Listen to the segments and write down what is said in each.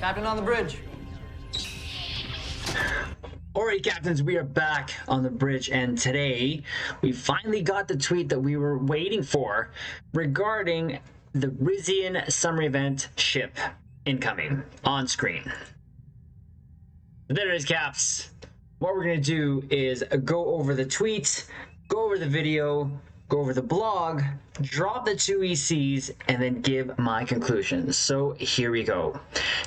Captain on the bridge. Alright, captains, we are back on the bridge, and today we finally got the tweet that we were waiting for regarding the Rizian summer event ship incoming on screen. There it is, Caps. What we're going to do is go over the tweet, go over the video, go over the blog, drop the two ECs, and then give my conclusions. So here we go.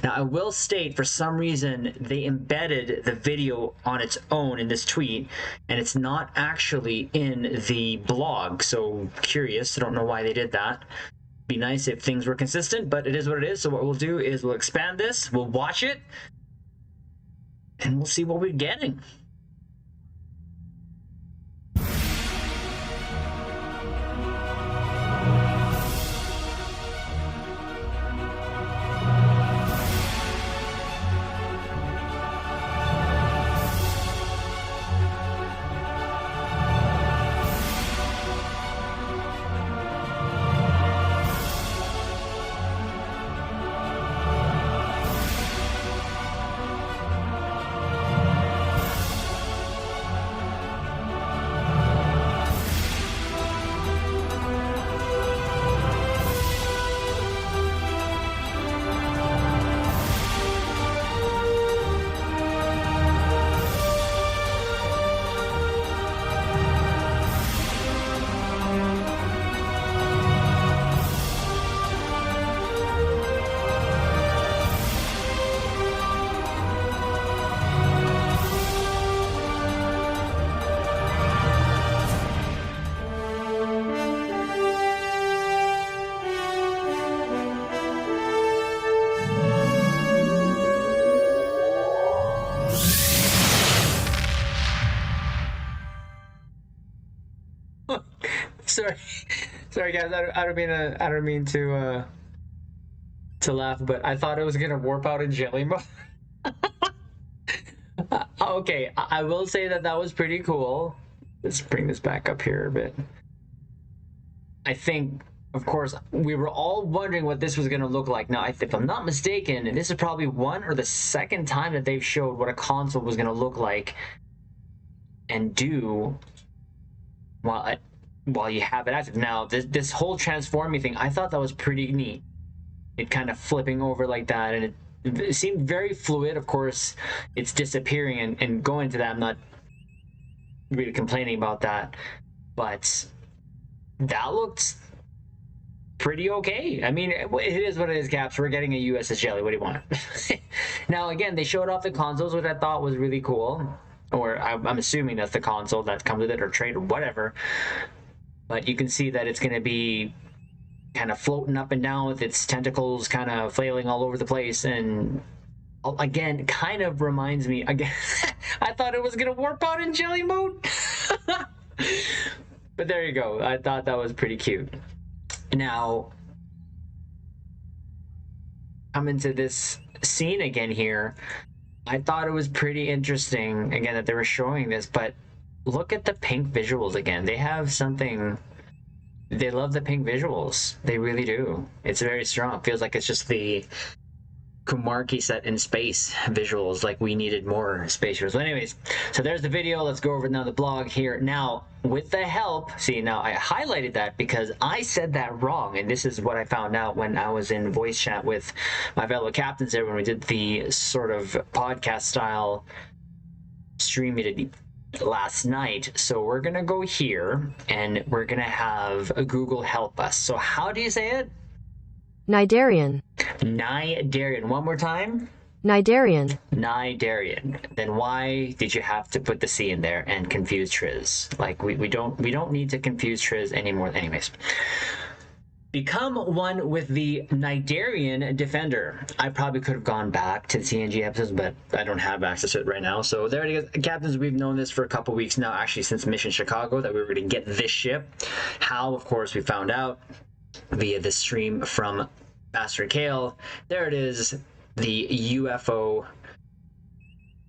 Now, I will state, for some reason, they embedded the video on its own in this tweet, and it's not actually in the blog. So curious, I don't know why they did that. Be nice if things were consistent, but it is what it is. So what we'll do is we'll expand this, we'll watch it, and we'll see what we're getting. Sorry guys, I don't mean to laugh, but I thought it was gonna warp out in jelly mode. Okay, I will say that was pretty cool. Let's bring this back up here a bit. I think, of course, we were all wondering what this was gonna look like. Now, if I'm not mistaken, this is probably one or the second time that they've showed what a console was gonna look like and do while you have it active. Now, this whole transforming thing, I thought that was pretty neat. It kind of flipping over like that, and it seemed very fluid. Of course, it's disappearing, and going to that, I'm not really complaining about that, but that looked pretty okay. I mean, it is what it is, Caps. We're getting a USS Jelly. What do you want? Now, again, they showed off the consoles, which I thought was really cool. Or I'm assuming that's the console that comes with it, or trade, or whatever. But you can see that it's going to be kind of floating up and down with its tentacles kind of flailing all over the place. And again, kind of reminds me, again, I thought it was going to warp out in jelly mode. But there you go. I thought that was pretty cute. Now, coming to this scene again here, I thought it was pretty interesting, again, that they were showing this, but look at the pink visuals again. They have something, they love the pink visuals. They really do. It's very strong. It feels like it's just the Kumarki set in space visuals, like we needed more space visuals. Anyways, so there's the video. Let's go over now the blog here. Now, with the help, see, now I highlighted that because I said that wrong, and this is what I found out when I was in voice chat with my fellow captains there when we did the sort of podcast style stream we did last night. So we're gonna go here and we're gonna have Google help us. So how do you say it? Cnidarian. Cnidarian. One more time. Cnidarian. Cnidarian. Then why did you have to put the C in there and confuse Triz? Like we don't need to confuse Triz anymore. Anyways. Become one with the Cnidarian Defender. I probably could have gone back to the TNG episodes, but I don't have access to it right now. So there it is. Captains, we've known this for a couple weeks now, actually since Mission Chicago, that we were going to get this ship. How, of course, we found out via the stream from Master Kale. There it is, the UFO.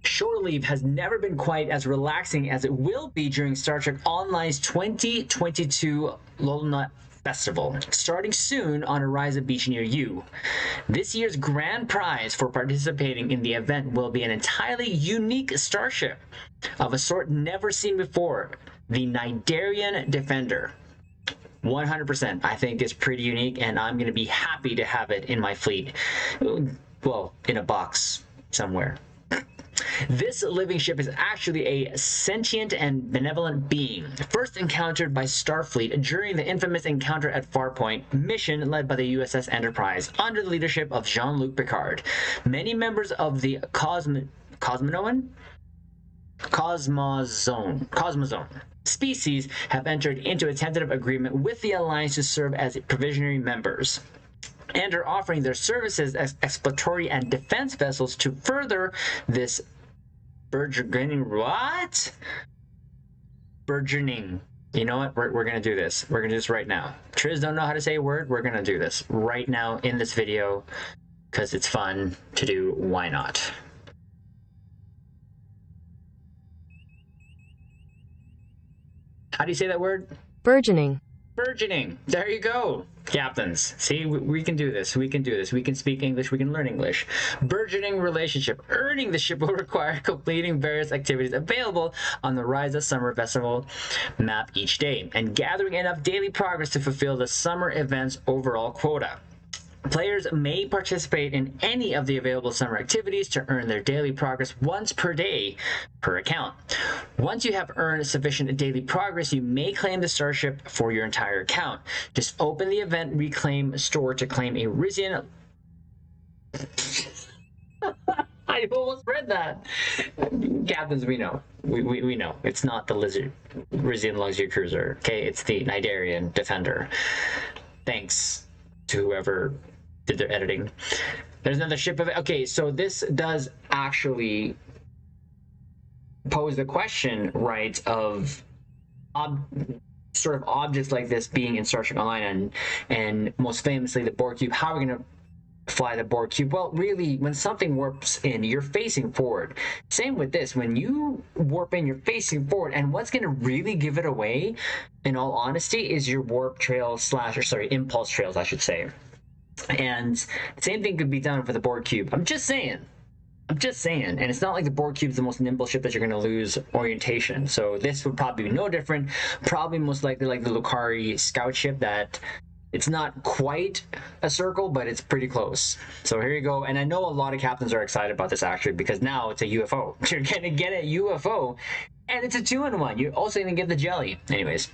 Shore leave has never been quite as relaxing as it will be during Star Trek Online's 2022 loadout Festival, starting soon on Ariza Beach near you. This year's grand prize for participating in the event will be an entirely unique starship of a sort never seen before, the Cnidarian Defender. 100%. I think it's pretty unique, and I'm going to be happy to have it in my fleet. Well, in a box somewhere. This living ship is actually a sentient and benevolent being, first encountered by Starfleet during the infamous encounter at Farpoint mission led by the USS Enterprise under the leadership of Jean-Luc Picard. Many members of the Cosmozone species have entered into a tentative agreement with the Alliance to serve as provisionary members, and are offering their services as exploratory and defense vessels to further this burgeoning. You know what? We're gonna do this. We're gonna do this right now. Triz don't know how to say a word. We're gonna do this right now in this video because it's fun to do. Why not? How do you say that word? Burgeoning. Burgeoning. There you go, captains. See, we can do this. We can do this. We can speak English. We can learn English. Burgeoning relationship. Earning the ship will require completing various activities available on the Ryza Summer Festival map each day, and gathering enough daily progress to fulfill the summer event's overall quota. Players may participate in any of the available summer activities to earn their daily progress once per day per account. Once you have earned sufficient daily progress, you may claim the starship for your entire account. Just open the event reclaim store to claim a Rizian. I almost read that. Captains, we know. We know. It's not the Rizian Luxury Cruiser. Okay, it's the Cnidarian Defender. Thanks to whoever did their editing. There's another ship of it. Okay, so this does actually pose the question, right, of sort of objects like this being in Star Trek Online, and most famously the Borg Cube. How are we going to fly the Borg Cube? Well, really, when something warps in, you're facing forward. Same with this. When you warp in, you're facing forward, and what's going to really give it away, in all honesty, is your warp trail impulse trails, I should say. And the same thing could be done for the Borg Cube. I'm just saying. And it's not like the Borg Cube's the most nimble ship that you're going to lose orientation. So this would probably be no different. Probably most likely like the Lucari scout ship, that it's not quite a circle, but it's pretty close. So here you go. And I know a lot of captains are excited about this actually, because now it's a UFO. You're going to get a UFO, and it's a 2-in-1. You're also going to get the jelly. Anyways.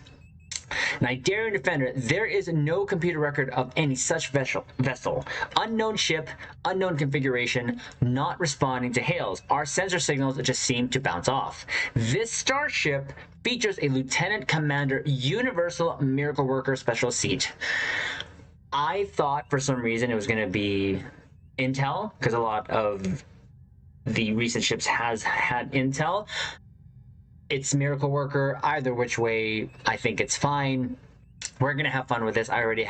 Cnidarian Defender, there is no computer record of any such vessel. Unknown ship, unknown configuration, not responding to hails. Our sensor signals just seem to bounce off. This starship features a Lieutenant Commander Universal Miracle Worker special seat. I thought for some reason it was going to be Intel, because a lot of the recent ships has had Intel. It's Miracle Worker. Either which way, I think it's fine. We're gonna have fun with this. I already know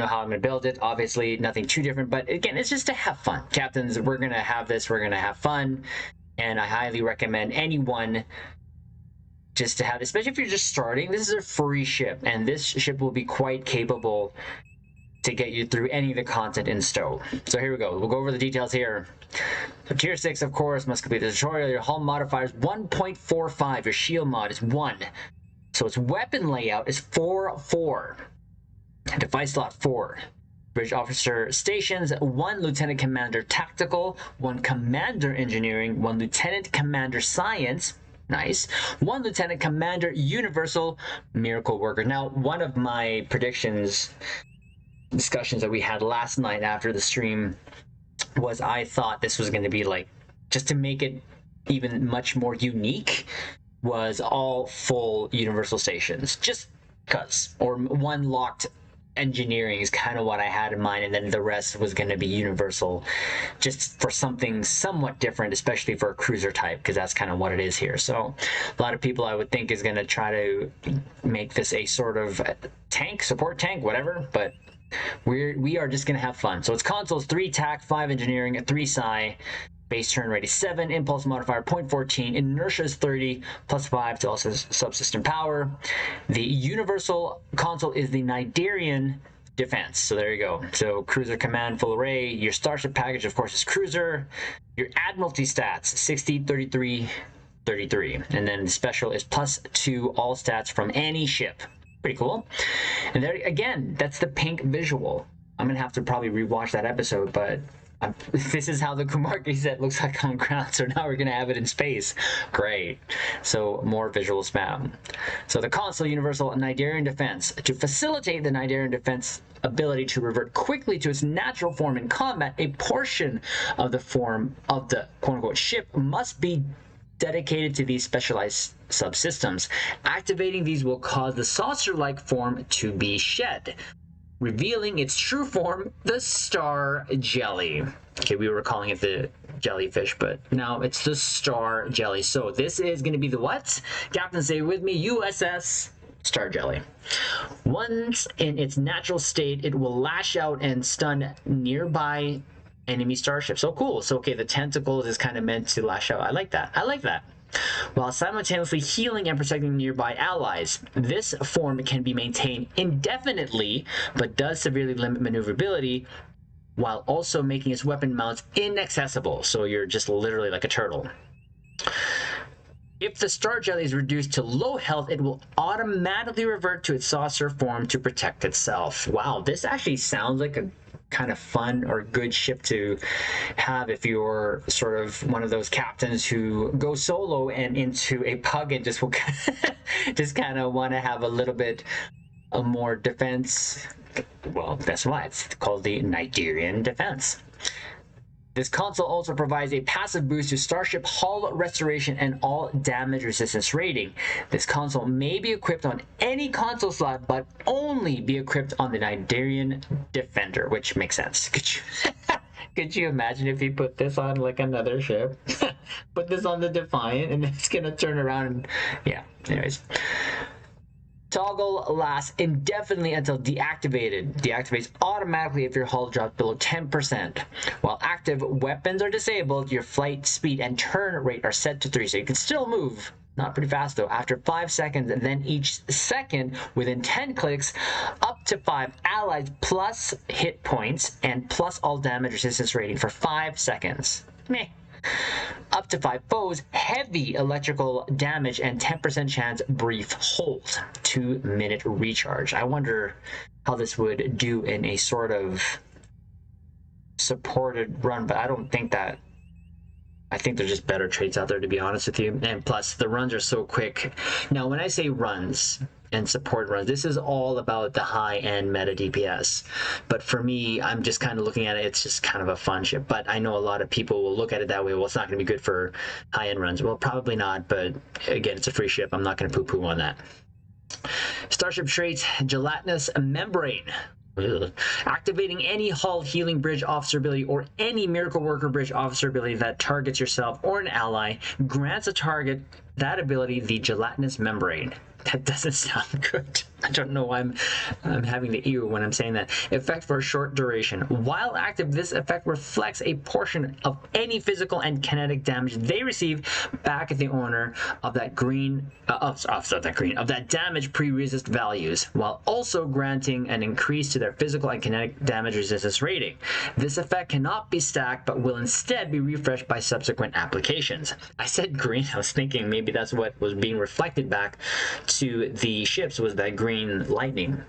how I'm gonna build it. Obviously, nothing too different, but again, it's just to have fun. Captains, we're gonna have this. We're gonna have fun, and I highly recommend anyone just to have this, especially if you're just starting. This is a free ship, and this ship will be quite capable to get you through any of the content in STO. So here we go. We'll go over the details here. So tier 6, of course, must complete the tutorial. Your hull modifier is 1.45. Your shield mod is 1. So its weapon layout is 4-4. Device slot 4. Bridge officer stations, 1 lieutenant commander tactical, 1 commander engineering, 1 lieutenant commander science. Nice. 1 lieutenant commander universal miracle worker. Now, one of my discussions that we had last night after the stream was, I thought this was going to be like, just to make it even much more unique, was all full universal stations, just because, or 1 locked engineering is kind of what I had in mind, and then the rest was going to be universal, just for something somewhat different, especially for a cruiser type, because that's kind of what it is here. So a lot of people, I would think, is going to try to make this a sort of tank, support tank, whatever, but we are just going to have fun. So it's consoles 3 tac, 5 engineering, 3 psi, Base turn rate is 7, impulse modifier 0.14, inertia is 30, plus 5 to all subsystem power. The universal console is the Cnidarian Defense. So there you go. So cruiser command full array. Your starship package, of course, is cruiser. Your admiralty stats 60, 33, 33. And then the special is +2 all stats from any ship. Pretty cool. And there again, that's the pink visual. I'm gonna have to probably rewatch that episode, but this is how the Kumarki set looks like on ground, so now we're going to have it in space. Great. So more visual spam. So the console universal Cnidarian Defense. To facilitate the Cnidarian Defense ability to revert quickly to its natural form in combat, a portion of the form of the quote-unquote ship must be dedicated to these specialized subsystems. Activating these will cause the saucer-like form to be shed, revealing its true form, the star jelly. Okay, we were calling it the jellyfish, but now it's the star jelly. So this is going to be the what? Captain, say with me, USS Star Jelly. Once in its natural state, it will lash out and stun nearby enemy starships. So cool. So, okay, the tentacles is kind of meant to lash out. I like that. I like that. While simultaneously healing and protecting nearby allies. This form can be maintained indefinitely, but does severely limit maneuverability, while also making its weapon mounts inaccessible. So you're just literally like a turtle. If the star jelly is reduced to low health, it will automatically revert to its saucer form to protect itself. Wow, this actually sounds like a kind of fun or good ship to have if you're sort of one of those captains who go solo and into a pug and just will just kind of want to have a little bit of more defense. Well, that's why it's called the Cnidarian Defense. This console also provides a passive boost to starship hull restoration and all damage resistance rating. This console may be equipped on any console slot, but only be equipped on the Cnidarian Defender, which makes sense. Could you imagine if you put this on like another ship? Put this on the Defiant and it's gonna turn around and yeah, anyways. Toggle lasts indefinitely until deactivated. Deactivates automatically if your hull drops below 10%. While active, weapons are disabled, your flight speed and turn rate are set to 3, so you can still move. Not pretty fast though. After 5 seconds, and then each second within 10 clicks, up to 5 allies plus hit points and plus all damage resistance rating for 5 seconds. Meh. Up to 5 foes, heavy electrical damage, and 10% chance brief hold. 2-minute recharge. I wonder how this would do in a sort of supported run, but I don't think that. I think there's just better traits out there, to be honest with you. And plus, the runs are so quick. Now, when I say runs and support runs, this is all about the high-end meta DPS. But for me, I'm just kind of looking at it, it's just kind of a fun ship. But I know a lot of people will look at it that way. Well, it's not going to be good for high-end runs. Well, probably not, but again, it's a free ship. I'm not going to poo-poo on that. Starship traits, gelatinous membrane. Activating any hull healing bridge officer ability or any miracle worker bridge officer ability that targets yourself or an ally grants a target that ability the gelatinous membrane. That doesn't sound good. I don't know why I'm having the ew when I'm saying that. Effect for a short duration. While active, this effect reflects a portion of any physical and kinetic damage they receive back at the owner of that that damage pre-resist values, while also granting an increase to their physical and kinetic damage resistance rating. This effect cannot be stacked, but will instead be refreshed by subsequent applications. I said green. I was thinking maybe that's what was being reflected back to the ships, was that green lightning.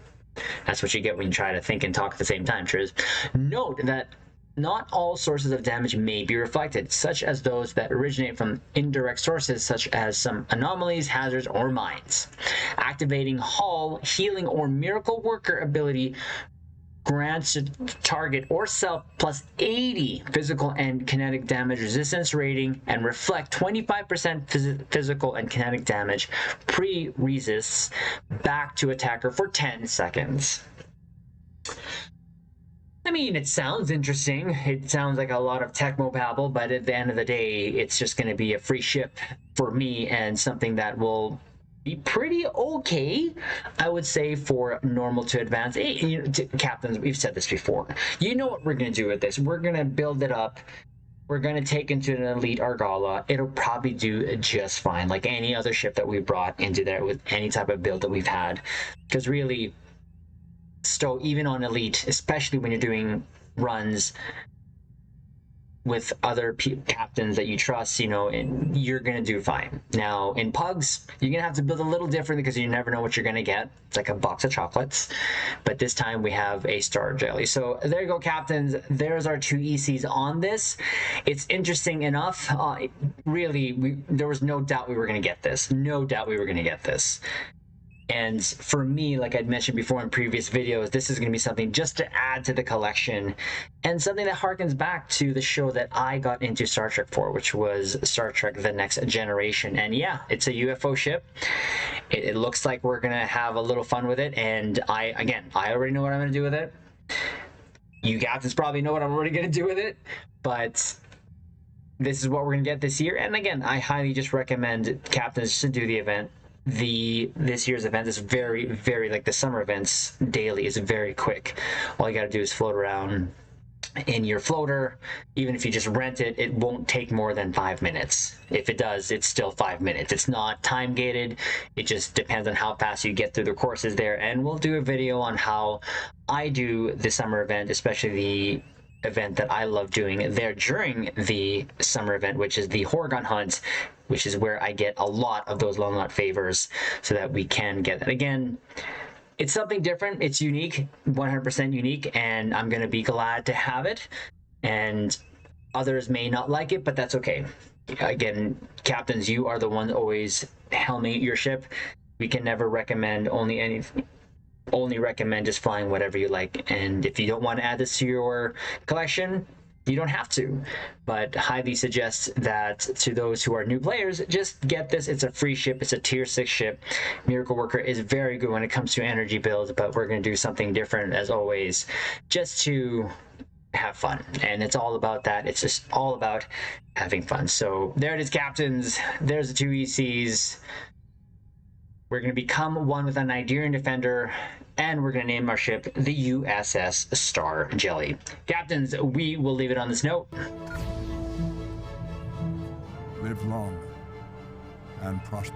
That's what you get when you try to think and talk at the same time, Triz. Note that not all sources of damage may be reflected, such as those that originate from indirect sources, such as some anomalies, hazards, or mines. Activating hull, healing, or miracle worker ability grants a target or self plus 80 physical and kinetic damage resistance rating and reflect 25% physical and kinetic damage pre-resists back to attacker for 10 seconds. I mean, it sounds interesting. It sounds like a lot of technobabble, but at the end of the day, it's just going to be a free ship for me and something that will be pretty okay, I would say, for normal to advanced. Hey, captains, we've said this before. You know what we're going to do with this? We're going to build it up we're going to take into an elite Argala. It'll probably do just fine, like any other ship that we brought into there with any type of build that we've had. Because really, so even on elite, especially when you're doing runs with other captains that you trust, you know, and you're gonna do fine. Now in pugs, you're gonna have to build a little different because you never know what you're gonna get. It's like a box of chocolates, but this time we have a star jelly. So there you go, captains. There's our 2 ECs on this. It's interesting enough. Really, there was no doubt we were gonna get this. No doubt we were gonna get this. And for me, like I'd mentioned before in previous videos, this is going to be something just to add to the collection and something that harkens back to the show that I got into Star Trek for, which was Star Trek The Next Generation. And yeah, it's a UFO ship. It looks like we're going to have a little fun with it. And I already know what I'm going to do with it. You captains probably know what I'm already going to do with it. But this is what we're going to get this year. And again, I highly just recommend captains to do the event. This year's event is very like the summer events daily is very quick. All you got to do is float around in your floater. Even if you just rent it, it won't take more than 5 minutes. If it does, it's still 5 minutes. It's not time gated. It just depends on how fast you get through the courses there. And we'll do a video on how I do the summer event, especially the event that I love doing there during the summer event, which is the Horgon hunt, which is where I get a lot of those long lot favors so that we can get that. Again, it's something different. It's unique, 100% unique, and I'm going to be glad to have it. And others may not like it, but that's okay. Again, captains, you are the one always helming your ship. We can never recommend only recommend just flying whatever you like. And if you don't want to add this to your collection, you don't have to, but highly suggest that to those who are new players, just get this. It's a free ship. It's a tier 6 ship. Miracle Worker is very good when it comes to energy builds, but we're going to do something different as always, just to have fun. And it's all about that. It's just all about having fun. So there it is, captains. There's the 2 ECs. We're going to become one with a Cnidarian Defender, and we're going to name our ship the USS Star Jelly. Captains, we will leave it on this note. Live long and prosper.